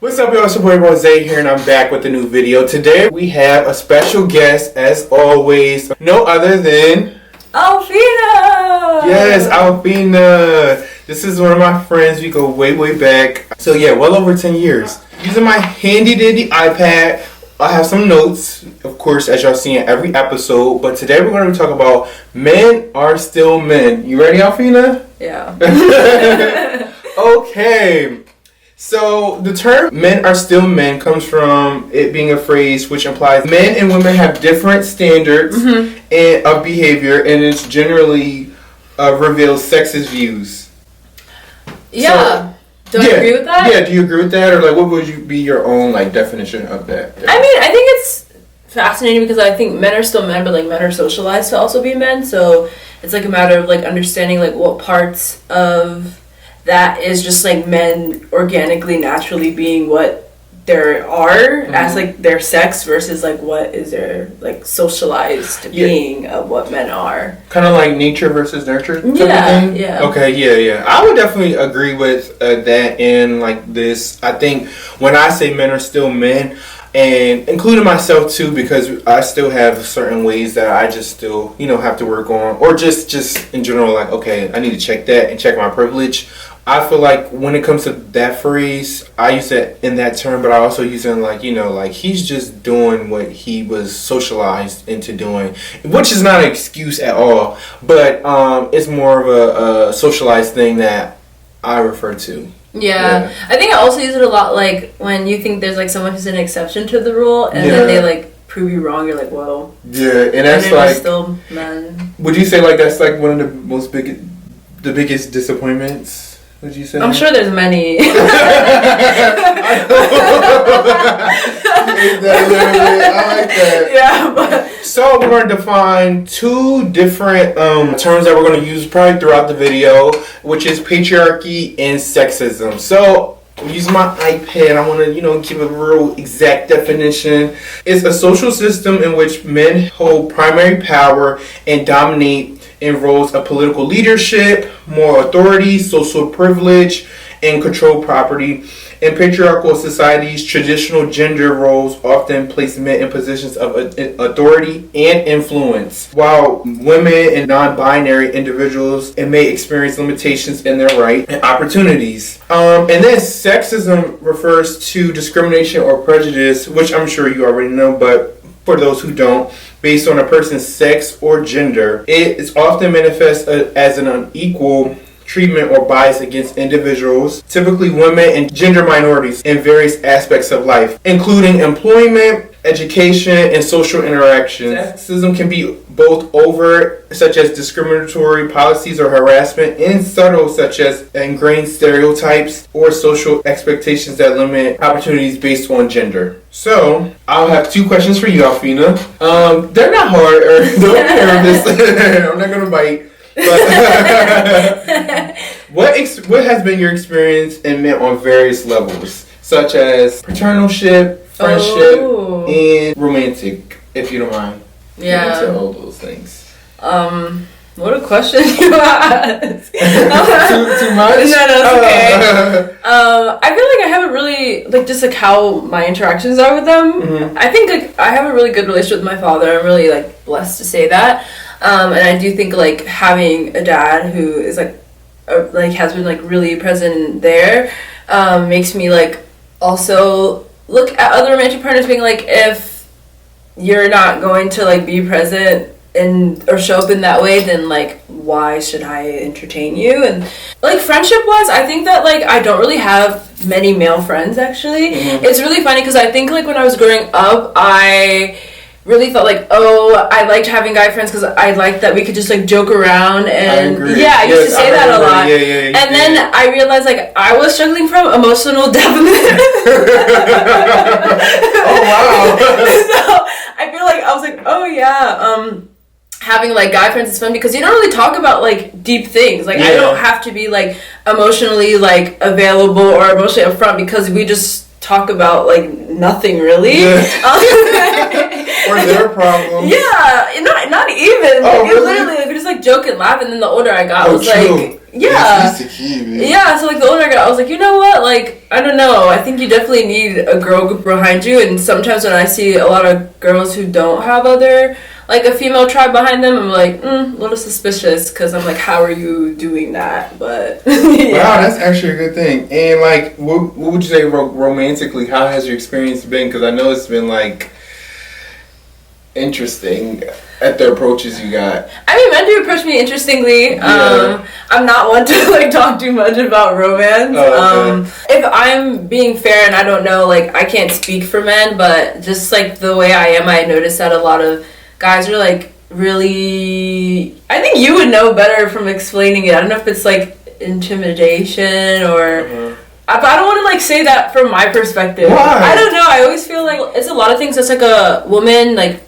What's up, y'all? It's your boy Rose here, and I'm back with a new video. Today we have a special guest, as always, no other than Alphina! Yes, Alphina. This is one of my friends. We go way, way back. So yeah, well over 10 years. Using my handy dandy iPad, I have some notes, of course, as y'all see in every episode. But today we're going to be talking about men are still men. You ready, Alphina? Yeah. Okay. So the term men are still men comes from it being a phrase which implies men and women have different standards of behavior, and it's generally reveals sexist views. Yeah. Do I agree with that? Yeah, do you agree with that? Or like what would be your own like definition of that? I mean, I think it's fascinating because I think men are still men, but like men are socialized to also be men, so it's like a matter of like understanding like what parts of that is just like men organically naturally being what there are as like their sex versus like what is their like socialized being of what men are. Kind of like nature versus nurture type of thing? Yeah. Okay, yeah. I would definitely agree with that in like this. I think when I say men are still men, and including myself too, because I still have certain ways that I just still, have to work on, or just in general, like, okay, I need to check that and check my privilege. I feel like when it comes to that phrase, I use it in that term, but I also use it in like, like he's just doing what he was socialized into doing, which is not an excuse at all, but it's more of a socialized thing that I refer to. Yeah, I think I also use it a lot, like, when you think there's, like, someone who's an exception to the rule, and then they, like, prove you wrong, you're like, whoa. Yeah, and that's like... still men. Would you say, like, that's, like, one of the biggest disappointments? Would you say? I'm sure there's many. I like that. Yeah, but... So we're going to define two different terms that we're going to use probably throughout the video, which is patriarchy and sexism. So I'm using my iPad. I want to, give a real exact definition. It's a social system in which men hold primary power and dominate in roles of political leadership, moral authority, social privilege, and control property. In patriarchal societies, traditional gender roles often place men in positions of authority and influence, while women and non-binary individuals may experience limitations in their rights and opportunities. And then sexism refers to discrimination or prejudice, which I'm sure you already know, but for those who don't, based on a person's sex or gender. It is often manifest as an unequal treatment or bias against individuals, typically women and gender minorities, in various aspects of life, including employment, education, and social interactions. Sexism can be both overt, such as discriminatory policies or harassment, and subtle, such as ingrained stereotypes or social expectations that limit opportunities based on gender. So, I'll have two questions for you, Alphina. They're not hard, or don't be nervous. I'm not going to bite. But what has been your experience in men on various levels, such as paternalship, friendship, and romantic, if you don't mind? Yeah. Into all those things. What a question you asked. too much? No, it's okay. I feel like I haven't really, like, just like how my interactions are with them. I think like I have a really good relationship with my father. I'm really like blessed to say that. And I do think like having a dad who is like has been like really present there makes me like also look at other romantic partners being like, if you're not going to like be present or show up in that way, then like why should I entertain you? And like friendship wise, I think that like I don't really have many male friends actually. It's really funny because I think like when I was growing up, I really felt like, I liked having guy friends because I liked that we could just like joke around, and I used to say that a lot. And then I realized like I was struggling from emotional development. Oh wow. So I feel like I was like, having like guy friends is fun because you don't really talk about like deep things. Like I don't have to be like emotionally like available or emotionally upfront because we just talk about like nothing really. Or their problems. Yeah, not even. Oh, like, really? Literally, like, we just like joke and laugh, and then the older I got, I was true. like, Yeah. That's the key, man. Yeah, so like the older I got, I was like, you know what? Like, I don't know. I think you definitely need a girl group behind you. And sometimes when I see a lot of girls who don't have like a female tribe behind them, I'm like, a little suspicious because I'm like, how are you doing that? But yeah. Wow, that's actually a good thing. And like, what would you say romantically? How has your experience been? Because I know it's been like interesting at the approaches you got. I mean, men do approach me interestingly. Yeah. I'm not one to like talk too much about romance. Oh, okay. If I'm being fair, and I don't know, like I can't speak for men, but just like the way I am, I notice that a lot of guys are like really. I think you would know better from explaining it. I don't know if it's like intimidation or. But I don't want to like say that from my perspective. Why? I don't know. I always feel like it's a lot of things that's like a woman like.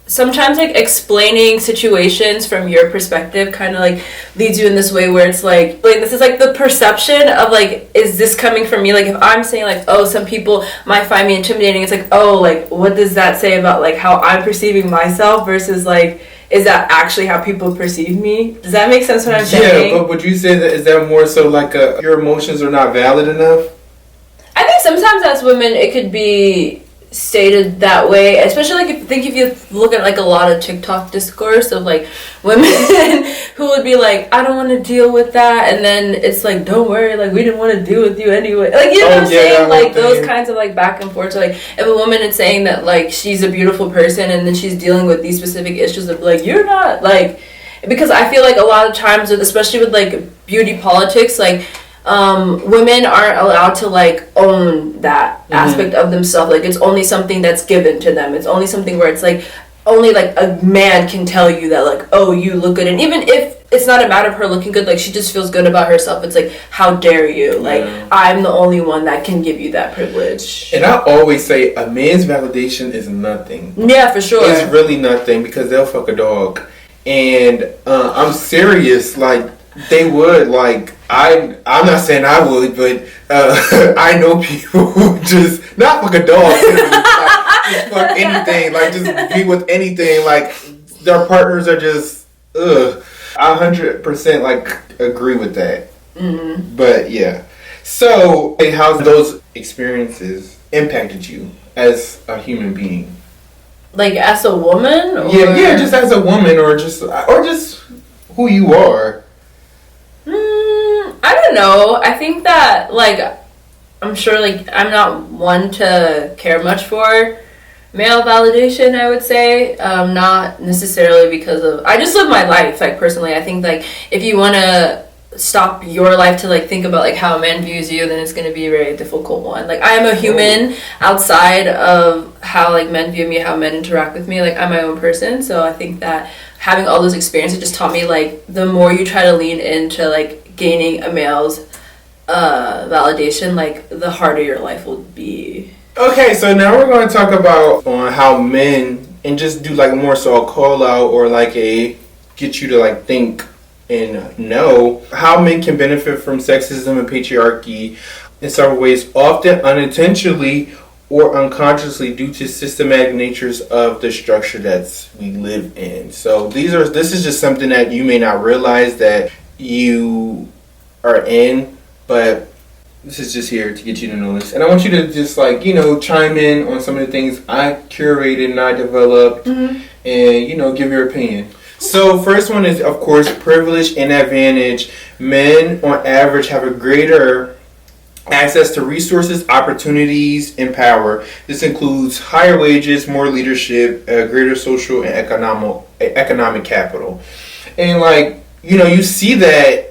Sometimes like explaining situations from your perspective kind of like leads you in this way where it's like this is like the perception of like, is this coming from me? Like if I'm saying like, oh, some people might find me intimidating, it's like, oh, like what does that say about like how I'm perceiving myself versus like, is that actually how people perceive me? Does that make sense what I'm saying? Yeah, but would you say that is that more so like your emotions are not valid enough? I think sometimes as women it could be stated that way, especially like if you look at like a lot of TikTok discourse of like women who would be like, I don't want to deal with that, and then it's like, don't worry, like we didn't want to deal with you anyway, like you know what I'm saying, like those kinds of like back and forth. So like if a woman is saying that like she's a beautiful person and then she's dealing with these specific issues of like, you're not like, because I feel like a lot of times, especially with like beauty politics, like women aren't allowed to like own that aspect of themselves. Like it's only something that's given to them. It's only something where it's like only like a man can tell you that like, oh, you look good. And even if it's not a matter of her looking good, like she just feels good about herself, it's like, how dare you, like I'm the only one that can give you that privilege. And I always say a man's validation is nothing. Yeah, for sure. It's really nothing because they'll fuck a dog. And I'm serious, like they would, like I'm not saying I would, but I know people who just not fuck a dog, like, just fuck anything, like just be with anything, like their partners are just ugh. I 100% like agree with that. But yeah, so how those experiences impacted you as a human being? Like as a woman? Or? Yeah, just as a woman, or just who you are. I don't know. I think that, like, I'm sure, like, I'm not one to care much for male validation, I would say. Not necessarily because of... I just live my life, like, personally. I think, like, if you want to stop your life to, like, think about, like, how a man views you, then it's going to be a very difficult one. Like, I am a human outside of how, like, men view me, how men interact with me. Like, I'm my own person, so I think that having all those experiences just taught me, like, the more you try to lean into, like, gaining a male's validation, like the harder your life will be. Okay, so now we're going to talk about on how men, and just do like more so a call out or like a get you to like think and know how men can benefit from sexism and patriarchy in several ways, often unintentionally or unconsciously due to systematic natures of the structure that we live in. So this is just something that you may not realize that you are in, but this is just here to get you to know this. And I want you to just like, chime in on some of the things I curated and I developed, and, give your opinion. So first one is, of course, privilege and advantage. Men on average have a greater access to resources, opportunities, and power. This includes higher wages, more leadership, greater social and economic capital. And like, you see that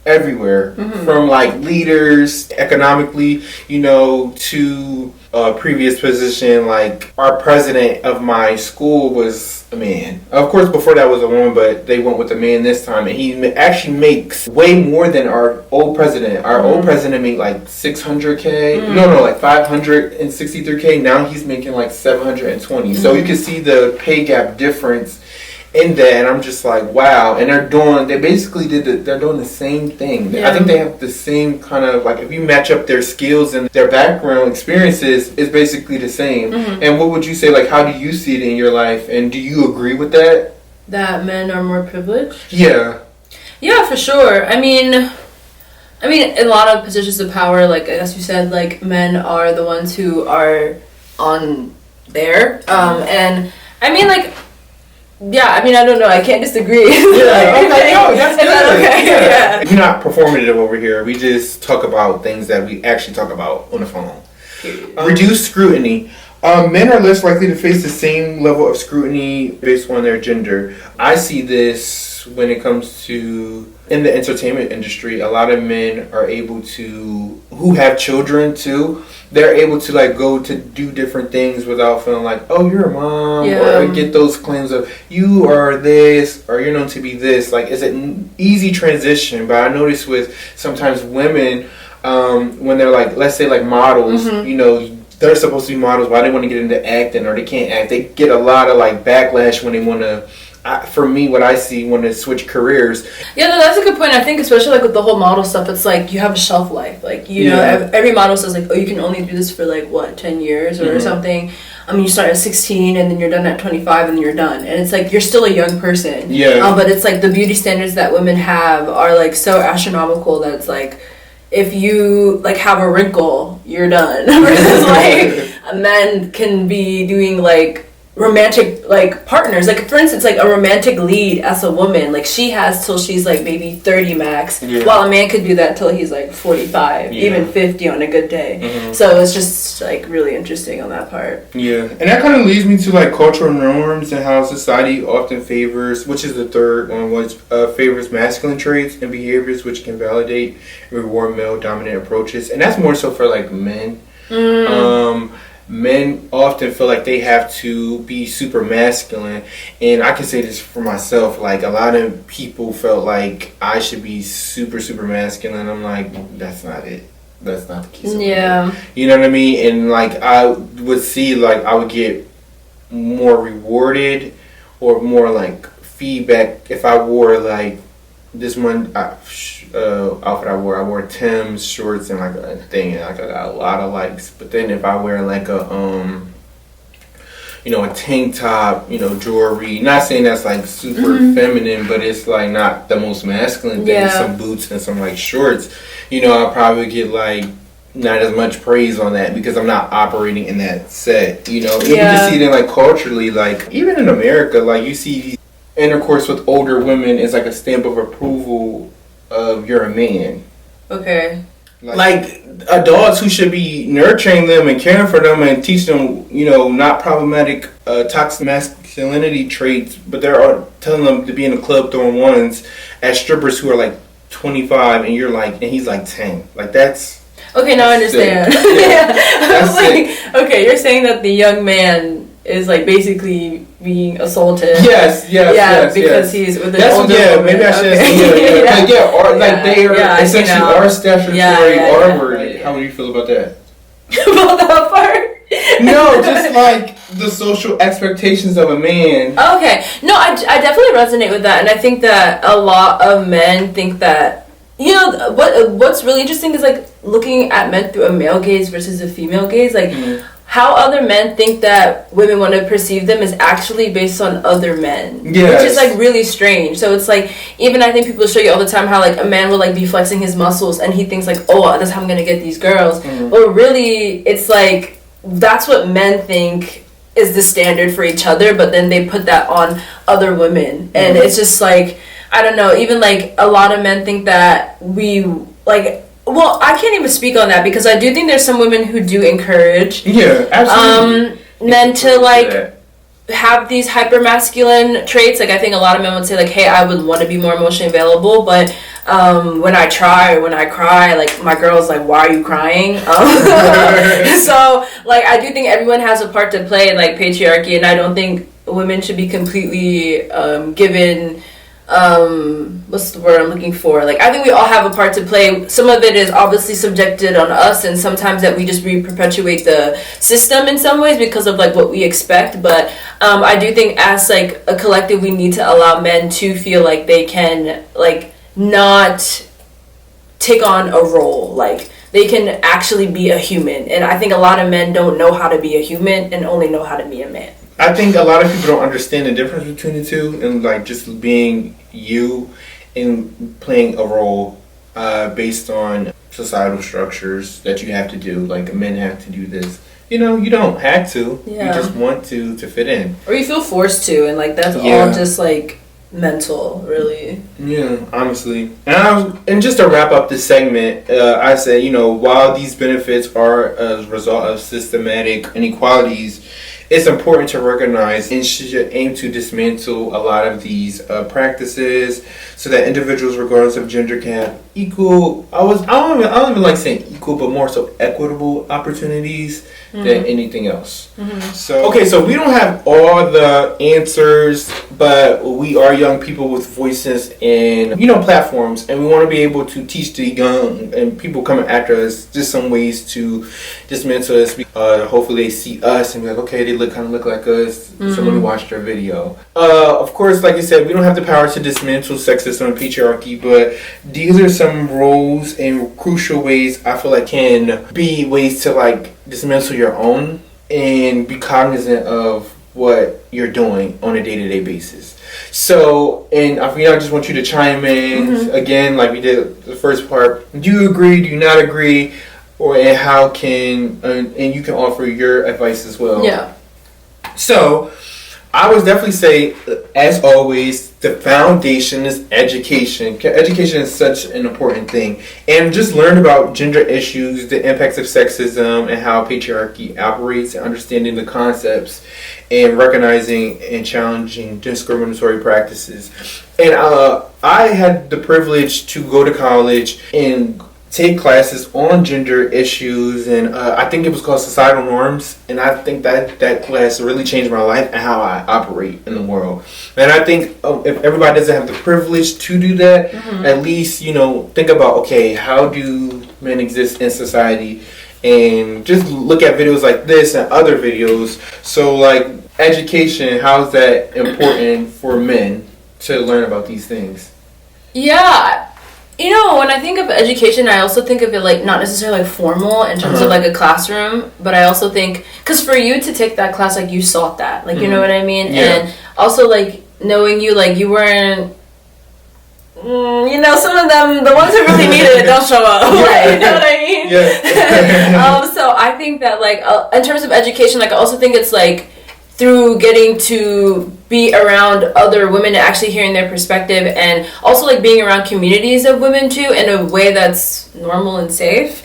everywhere, from like leaders economically, to a previous position. Like our president of my school was a man. Of course, before that was a woman, but they went with a man this time, and he actually makes way more than our old president. Our old president made like 600K. No, like 563K. Now he's making like 720. So you can see the pay gap difference in that, and I'm just like, wow. And they're doing the same thing. Yeah. I think they have the same kind of, like, if you match up their skills and their background experiences, it's basically the same. And what would you say, like, how do you see it in your life, and do you agree with that? That men are more privileged? Yeah. Yeah, for sure. I mean, a lot of positions of power, like as you said, like men are the ones who are on there. And I mean, like, yeah, I mean, I don't know. I can't disagree. Yeah, okay, no, that's good. Okay? Yeah. We're not performative over here. We just talk about things that we actually talk about on the phone. Reduced scrutiny. Men are less likely to face the same level of scrutiny based on their gender. I see this when it comes to in the entertainment industry. A lot of men are able to, who have children too, they're able to like go to do different things without feeling like, oh, you're a mom, or get those claims of you are this or you're known to be this. Like, it's an easy transition, but I notice with sometimes women, when they're like, let's say like models, you know, they're supposed to be models, why they want to get into acting or they can't act, they get a lot of like backlash when they want to, for me, what I see, want to switch careers. Yeah, no, that's a good point. I think especially like with the whole model stuff, it's like you have a shelf life. Like, you know, every model says like, oh, you can only do this for like, what, 10 years or something. I mean, you start at 16 and then you're done at 25 and then you're done. And it's like, you're still a young person. Yeah. But it's like the beauty standards that women have are like so astronomical that it's like, if you like have a wrinkle, you're done. Versus like, men can be doing like romantic like partners, like for instance like a romantic lead as a woman, like she has till she's like maybe 30 max, while a man could do that till he's like 45, even 50 on a good day. So it's just like really interesting on that part. And that kind of leads me to like cultural norms and how society often favors, which is the third one, which favors masculine traits and behaviors which can validate and reward male dominant approaches, and that's more so for like men. Men often feel like they have to be super masculine, and I can say this for myself, like a lot of people felt like I should be super masculine. I'm like, that's not it. That's not the case. You know what I mean? And like I would see like I would get more rewarded or more like feedback if I wore like this one outfit I wore Tim's shorts and like a thing, and like I got a lot of likes. But then if I wear like a you know, a tank top, you know, jewelry, not saying that's like super feminine, but it's like not the most masculine thing, some boots and some like shorts, you know, I'll probably get like not as much praise on that because I'm not operating in that set, you know. You can see it in like culturally, like even in America, like you see intercourse with older women is like a stamp of approval of you're a man. Okay. Like adults who should be nurturing them and caring for them and teach them, you know, not problematic toxic masculinity traits, but they're telling them to be in a club throwing ones at strippers who are like 25 and you're like, and he's like 10. Like that's okay, now I understand. That's like, okay, you're saying that the young man is like basically being assaulted. Yes, because he's with an older woman. Maybe I should say or like they are essentially our statutory R-word. How do you feel about that? About that part? No, just like the social expectations of a man. Okay, no, I definitely resonate with that, and I think that a lot of men think that, you know, what's really interesting is like looking at men through a male gaze versus a female gaze, like. How other men think that women want to perceive them is actually based on other men, which is like really strange. So it's like, even I think people show you all the time how like a man will like be flexing his muscles and he thinks like, oh, that's how I'm gonna get these girls. But really, it's like that's what men think is the standard for each other, but then they put that on other women, and it's just like, I don't know. Even like a lot of men think that we like. Well, I can't even speak on that because I do think there's some women who do encourage men to like have these hyper masculine traits. Like I think a lot of men would say like, hey, I would want to be more emotionally available, but when I cry, like my girl's like, why are you crying? So like I do think everyone has a part to play in like patriarchy, and I don't think women should be completely given what's the word I'm looking for? Like, I think we all have a part to play. Some of it is obviously subjected on us, and sometimes that we just perpetuate the system in some ways because of like what we expect. But I do think as like a collective, we need to allow men to feel like they can like not take on a role. Like they can actually be a human, and I think a lot of men don't know how to be a human and only know how to be a man. I think a lot of people don't understand the difference between the two, and like just being you in playing a role based on societal structures that you have to do. Like, men have to do this. You know, you don't have to. Yeah. You just want to fit in. Or you feel forced to, and like that's all just like mental, really. Yeah, honestly. And just to wrap up this segment, I said, you know, while these benefits are a result of systematic inequalities, it's important to recognize and should aim to dismantle a lot of these practices so that individuals, regardless of gender, can have equal, I don't even like saying equal, but more so equitable opportunities than anything else. So we don't have all the answers, but we are young people with voices and, you know, platforms, and we want to be able to teach the young and people coming after us just some ways to dismantle this. Hopefully they see us and be like, okay, they kind of look like us, so let me watch their video. Of course, like you said, we don't have the power to dismantle sexism and patriarchy, but these are some roles and crucial ways I feel like can be ways to like dismantle your own and be cognizant of what you're doing on a day-to-day basis. So, and I just want you to chime in again, like we did the first part. Do you agree? Do you not agree? Or and how can and you can offer your advice as well. Yeah. So, I would definitely say, as always, the foundation is education. Education is such an important thing. And just learn about gender issues, the impacts of sexism, and how patriarchy operates, and understanding the concepts, and recognizing and challenging discriminatory practices. And I had the privilege to go to college and take classes on gender issues, and I think it was called Societal Norms, and I think that class really changed my life and how I operate in the world. And I think if everybody doesn't have the privilege to do that, at least, you know, think about, okay, how do men exist in society, and just look at videos like this and other videos. So like education, how is that important for men to learn about these things? Yeah. You know, when I think of education, I also think of it like not necessarily like formal in terms of like a classroom, but I also think, because for you to take that class, like you sought that, like you know what I mean? Yeah. And also like knowing you, like you weren't, you know, some of them, the ones who really needed it, don't show up. Like, you know what I mean? Yeah. So I think that like in terms of education, like I also think it's like through getting to be around other women and actually hearing their perspective, and also like being around communities of women too in a way that's normal and safe.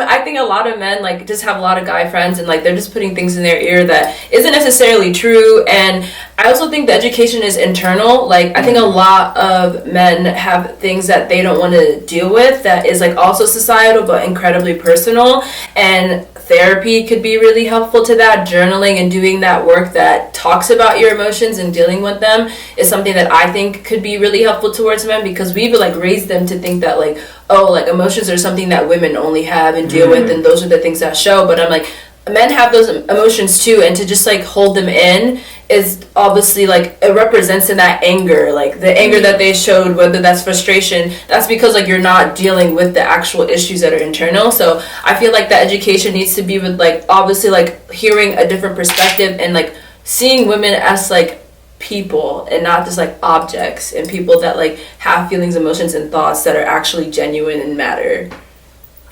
I think a lot of men like just have a lot of guy friends, and like they're just putting things in their ear that isn't necessarily true. And I also think the education is internal. Like I think a lot of men have things that they don't want to deal with that is like also societal but incredibly personal, and therapy could be really helpful to that. Journaling and doing that work that talks about your emotions and dealing with them is something that I think could be really helpful towards men, because we've like raised them to think that like, oh, like emotions are something that women only have and deal with, and those are the things that show. But I'm like, men have those emotions too, and to just like hold them in is obviously like it represents in that anger, like the anger that they showed, whether that's frustration, that's because like you're not dealing with the actual issues that are internal. So I feel like that education needs to be with like obviously like hearing a different perspective and like seeing women as like people and not just like objects, and people that like have feelings, emotions, and thoughts that are actually genuine and matter.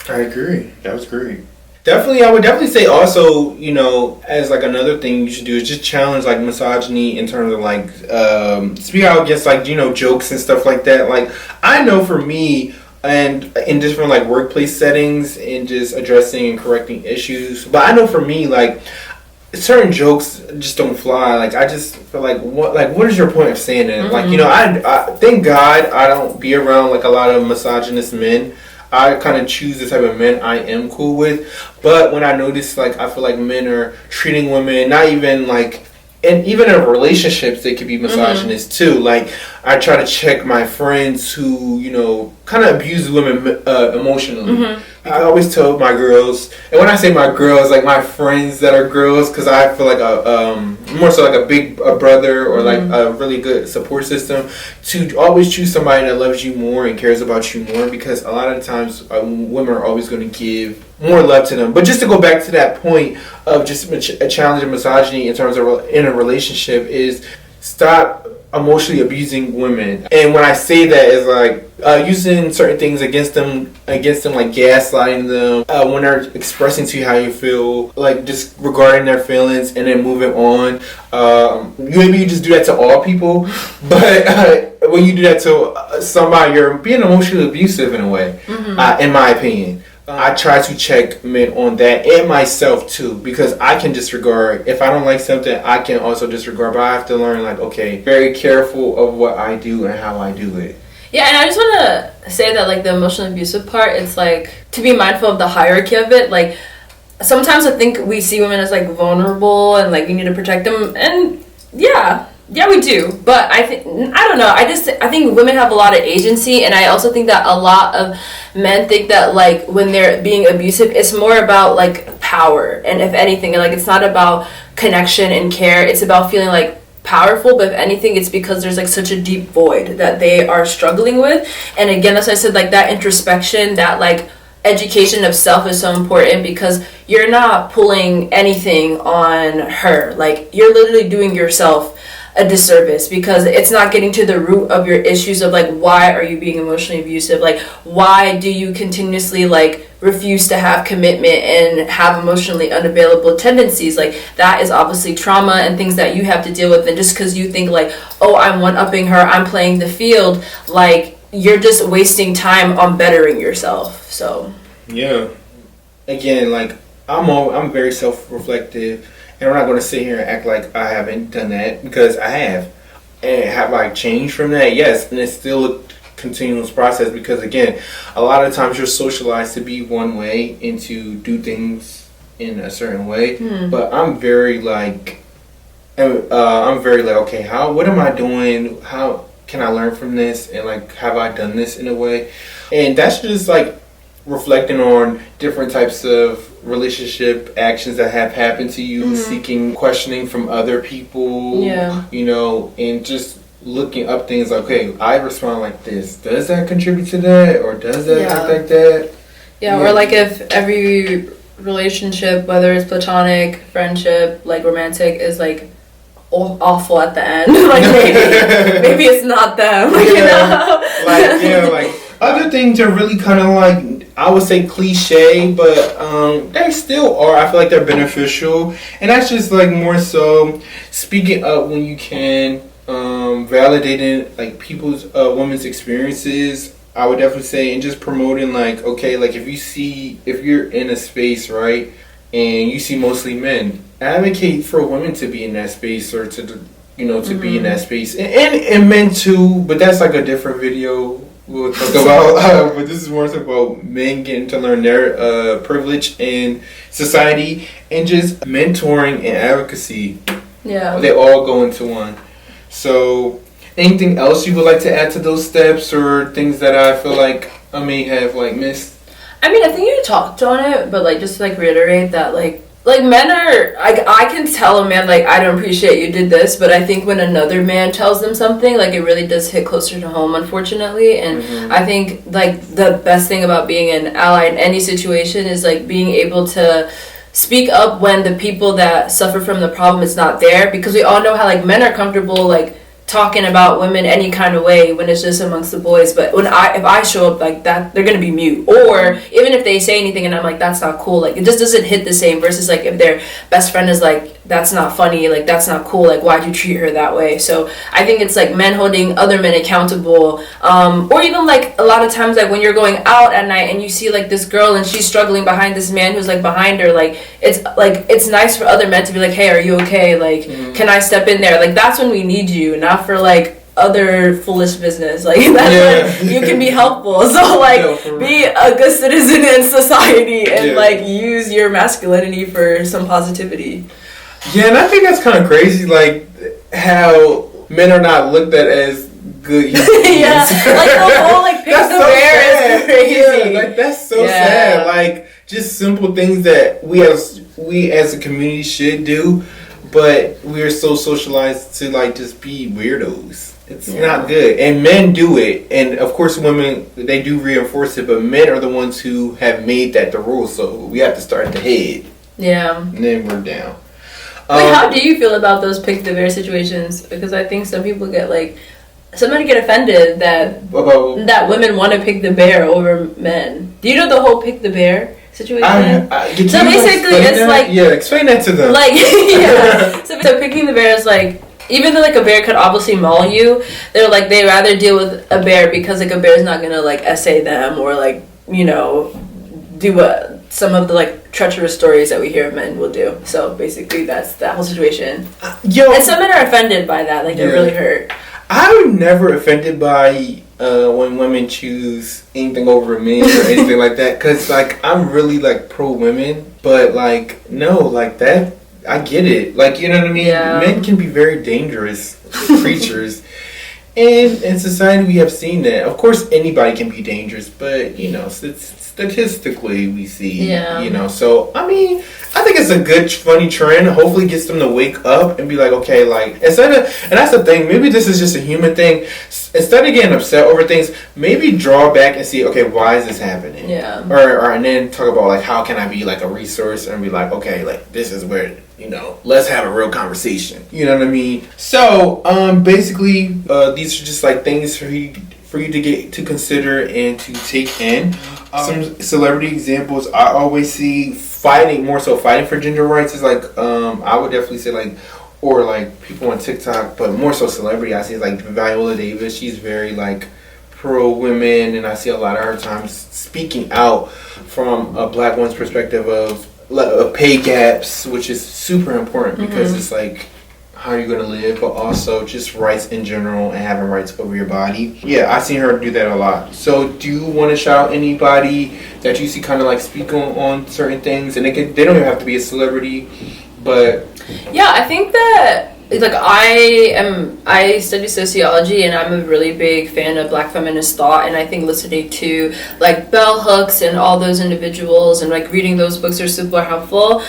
I agree. That was great. Definitely, I would definitely say also, you know, as like another thing you should do is just challenge like misogyny in terms of like speak out against like, you know, jokes and stuff like that. Like I know for me, and in different like workplace settings and just addressing and correcting issues, but I know for me like certain jokes just don't fly. Like I just feel like what is your point of saying that? Like, you know, I thank God I don't be around like a lot of misogynist men. I kind of choose the type of men I am cool with. But when I notice, like, I feel like men are treating women, not even, like, and even in relationships, they could be misogynist, too. Like, I try to check my friends who, you know, kind of abuse women emotionally. I always tell my girls, and when I say my girls, like my friends that are girls, because I feel like more so like a big brother or like a really good support system, to always choose somebody that loves you more and cares about you more, because a lot of times women are always going to give more love to them. But just to go back to that point of just a challenge of misogyny in terms of in a relationship is stop emotionally abusing women. And when I say that, it's like using certain things against them, like gaslighting them, when they're expressing to you how you feel, like disregarding their feelings and then moving on. Maybe you just do that to all people, but when you do that to somebody, you're being emotionally abusive in a way, in my opinion. I try to check men on that and myself too, because I can disregard. If I don't like something, I can also disregard, but I have to learn, like, okay, very careful of what I do and how I do it. Yeah, and I just want to say that, like, the emotional abusive part, it's like to be mindful of the hierarchy of it. Like, sometimes I think we see women as like vulnerable and like we need to protect them, and yeah, we do. But I don't know. I think women have a lot of agency, and I also think that a lot of men think that, like, when they're being abusive, it's more about like power, and if anything, like, it's not about connection and care. It's about feeling like powerful, but if anything, it's because there's like such a deep void that they are struggling with. And again, as I said, like, that introspection, that like education of self is so important, because you're not pulling anything on her. Like, you're literally doing yourself a disservice, because it's not getting to the root of your issues of like, why are you being emotionally abusive? Like, why do you continuously like refuse to have commitment and have emotionally unavailable tendencies? Like, that is obviously trauma and things that you have to deal with. And just because you think like, oh, I'm one-upping her, I'm playing the field, like, you're just wasting time on bettering yourself. So yeah, again, like, I'm very self-reflective, and I'm not going to sit here and act like I haven't done that, because I have. And have I changed from that? Yes, and it's still a continuous process, because again, a lot of times you're socialized to be one way and to do things in a certain way. But I'm very like, okay, what am I doing? How can I learn from this? And like, have I done this in a way? And that's just like reflecting on different types of relationship actions that have happened to you, seeking questioning from other people, you know, and just looking up things like, okay, I respond like this. Does that contribute to that? Or does that act like that? Yeah, or like if every relationship, whether it's platonic, friendship, like romantic, is like awful at the end, like maybe it's not them, you know? Like other things are really kind of like, I would say cliche, but they still are. I feel like they're beneficial, and that's just like more so speaking up when you can, validating like people's women's experiences. I would definitely say, and just promoting like, okay, like if you're in a space, right, and you see mostly men, advocate for women to be in that space, or to be in that space, and men too. But that's like a different video we'll talk about. But this is more so about men getting to learn their privilege in society, and just mentoring and advocacy. Yeah, they all go into one. So, anything else you would like to add to those steps, or things that I feel like I may have like missed? I mean, I think you talked on it, but like, just to like reiterate that like men are, I can tell a man like, I don't appreciate you did this, but I think when another man tells them something, like, it really does hit closer to home, unfortunately. And I think like the best thing about being an ally in any situation is like being able to speak up when the people that suffer from the problem is not there, because we all know how like men are comfortable like talking about women any kind of way when it's just amongst the boys, but if I show up like that, they're gonna be mute. Or even if they say anything and I'm like, that's not cool, like, it just doesn't hit the same, versus like if their best friend is like, that's not funny, like, that's not cool, like, why'd you treat her that way? So I think it's like men holding other men accountable, or even like a lot of times like when you're going out at night and you see like this girl and she's struggling behind this man who's like behind her, like it's nice for other men to be like, hey, are you okay, like, can I step in there? Like, that's when we need you, not for like other foolish business, like that's when you can be helpful. So like, be a good citizen in society and like use your masculinity for some positivity. Yeah, and I think that's kind of crazy, like how men are not looked at as good humans. Like the whole like pick the bear is crazy. Yeah, like that's so sad. Like, just simple things that we as a community should do, but we're so socialized to like just be weirdos. It's not good. And men do it. And of course women, they do reinforce it, but men are the ones who have made that the rule. So we have to start at the head. Yeah. And then we're down. Wait, how do you feel about those pick the bear situations? Because I think some people get like, somebody get offended that women want to pick the bear over men. Do you know the whole pick the bear situation? So basically, it's that? like, yeah, explain that to them. Like, yeah. So picking the bear is like, even though like a bear could obviously maul you, they're like they rather deal with a bear because like a bear's not gonna like essay them or like, you know, do what some of the like treacherous stories that we hear of men will do. So basically that's that whole situation. And some men are offended by that, like they're really hurt. I'm never offended by when women choose anything over men or anything like that, because like I'm really like pro women, but like no, like that I get it, like, you know what I mean. Men can be very dangerous creatures. And in society, we have seen that. Of course, anybody can be dangerous, but, you know, statistically, we see, you know. So, I mean, I think it's a good, funny trend. Hopefully, it gets them to wake up and be like, okay, like, instead of, and that's the thing, maybe this is just a human thing. Instead of getting upset over things, maybe draw back and see, okay, why is this happening? Yeah. Or and then talk about, like, how can I be, like, a resource and be like, okay, like, this is where, you know, let's have a real conversation. You know what I mean? So, basically, these are just like things for you to get to consider and to take in. Some celebrity examples I always see fighting for gender rights is like, I would definitely say like, or like people on TikTok, but more so celebrity. I see like Viola Davis. She's very like pro women, and I see a lot of her times speaking out from a black woman's perspective of pay gaps, which is super important because it's like how you're going to live, but also just rights in general and having rights over your body. Yeah, I've seen her do that a lot. So do you want to shout out anybody that you see kind of like speak on certain things? And they don't even have to be a celebrity, but yeah, I think that like I study sociology, and I'm a really big fan of Black feminist thought, and I think listening to like bell hooks and all those individuals and like reading those books are super helpful.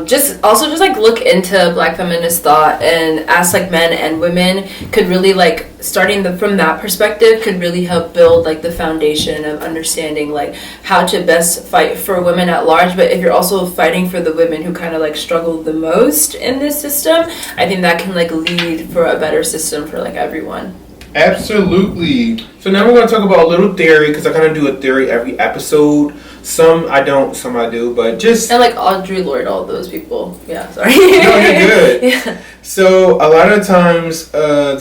Just like look into Black feminist thought and ask like men and women could really like starting from that perspective could really help build like the foundation of understanding like how to best fight for women at large. But if you're also fighting for the women who kind of like struggle the most in this system, I think that can like lead for a better system for like everyone. Absolutely. So now we're going to talk about a little theory, because I kind of do a theory every episode. Some I don't, some I do, but just... And like Audre Lorde, all those people. Yeah, sorry. No, you're good. Yeah. So a lot of times, I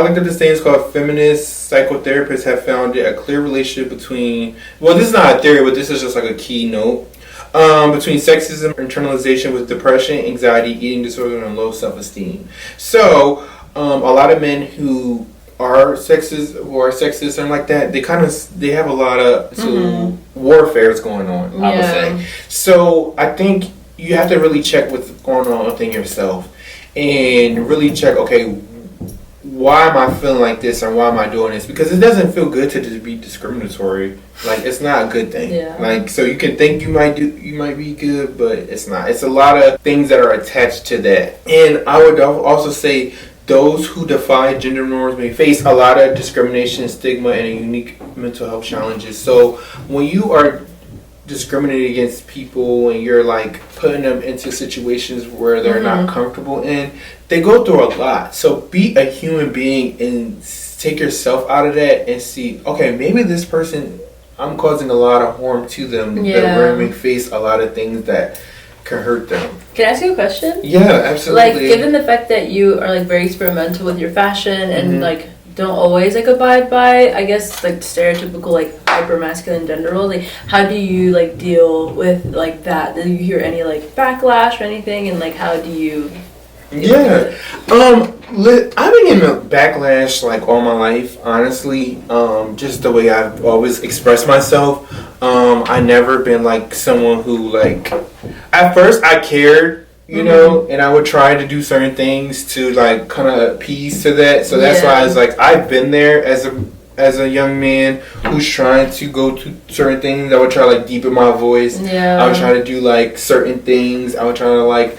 looked at this thing, it's called feminist psychotherapists have found a clear relationship between... Well, this is not a theory, but this is just like a key note. Between sexism, internalization with depression, anxiety, eating disorder, and low self-esteem. So, a lot of men who are sexist and like that, they have a lot of warfare going on, I would say. So I think you have to really check what's going on within yourself and really check, okay, why am I feeling like this, or why am I doing this? Because it doesn't feel good to just be discriminatory. Like, it's not a good thing. Yeah. Like, so you can think you might be good, but it's not. It's a lot of things that are attached to that. And I would also say those who defy gender norms may face a lot of discrimination, stigma, and unique mental health challenges. So when you are discriminating against people and you're like putting them into situations where they're not comfortable in, they go through a lot. So be a human being and take yourself out of that and see, okay, maybe this person, I'm causing a lot of harm to them. That we're going to face a lot of things that can hurt them. Can I ask you a question? Yeah, absolutely. Like, given the fact that you are like very experimental with your fashion and like don't always like abide by, I guess, like stereotypical like hyper masculine gender roles, like how do you like deal with like that? Do you hear any like backlash or anything, and like how do you I've been getting a backlash like all my life, honestly. Just the way I've always expressed myself. I never been like someone who like, at first I cared, you know, and I would try to do certain things to like kind of appease to that. So that's why I was like, I've been there as a young man who's trying to go to certain things. I would try to like deepen my voice. I would try to do like certain things. I would try to like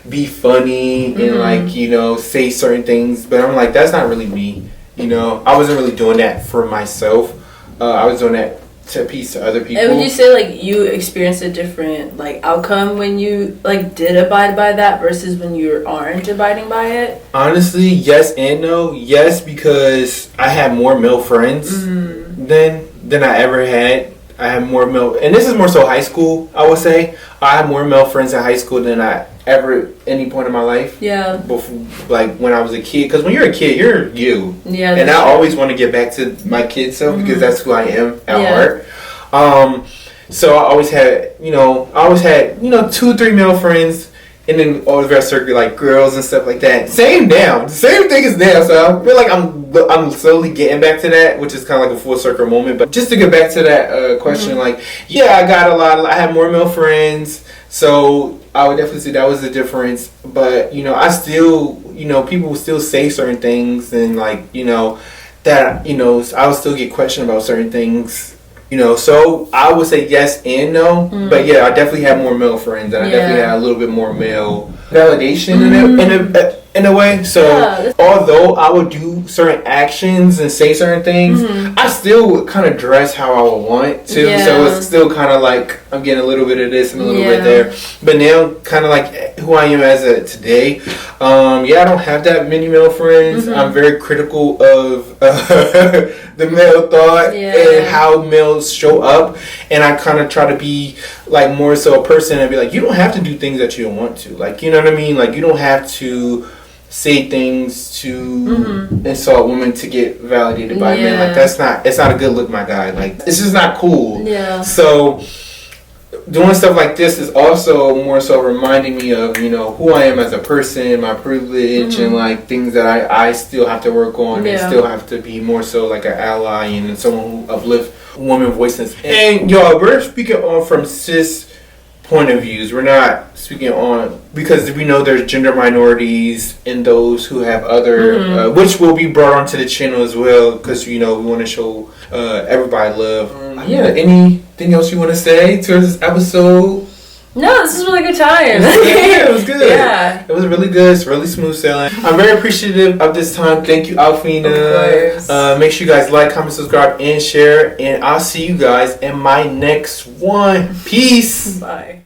be funny and like, you know, say certain things. But I'm like, that's not really me. You know, I wasn't really doing that for myself. I was doing that to peace to other people. And would you say like you experienced a different like outcome when you like did abide by that versus when you aren't abiding by it? Honestly, yes and no. Yes, because I had more male friends than I ever had. I had more male, and this is more so high school. I would say I had more male friends in high school than I ever any point in my life. Yeah. Before, like when I was a kid, because when you're a kid, you're you. Yeah. And I always want to get back to my kid self because that's who I am at heart. So I always had, 2-3 male friends, and then all the rest are like girls and stuff like that. Same thing is now. So I feel like I'm slowly getting back to that, which is kind of like a full circle moment. But just to get back to that question, I had more male friends, so I would definitely say that was the difference. But I still, people will still say certain things, and that I would still get questioned about certain things. So I would say yes and no, but yeah, I definitely have more male friends, and I definitely had a little bit more male validation in a way. So although I would do certain actions and say certain things, I still would kind of dress how I would want to. Yeah. So it's still kind of like I'm getting a little bit of this and a little bit there. But now, kind of like who I am as of today, I don't have that many male friends. I'm very critical of the male thought and how males show up, and I kind of try to be like more so a person and be like, you don't have to do things that you don't want to, like, you know what I mean, like you don't have to say things to insult women to get validated by men. Like it's not a good look, my guy. Like this is not cool. So doing stuff like this is also more so reminding me of who I am as a person, my privilege, and like things that I still have to work on and still have to be more so like an ally and someone who uplifts women voices. And y'all, we're speaking on from cis point of views. We're not speaking on, because we know there's gender minorities and those who have other which will be brought onto the channel as well, because we want to show everybody love. Anything else you want to say to this episode? No, this is a really good time. It was good. Yeah. It was really good. It's really smooth sailing. I'm very appreciative of this time. Thank you, Alphina. Of course. Make sure you guys like, comment, subscribe, and share. And I'll see you guys in my next one. Peace. Bye.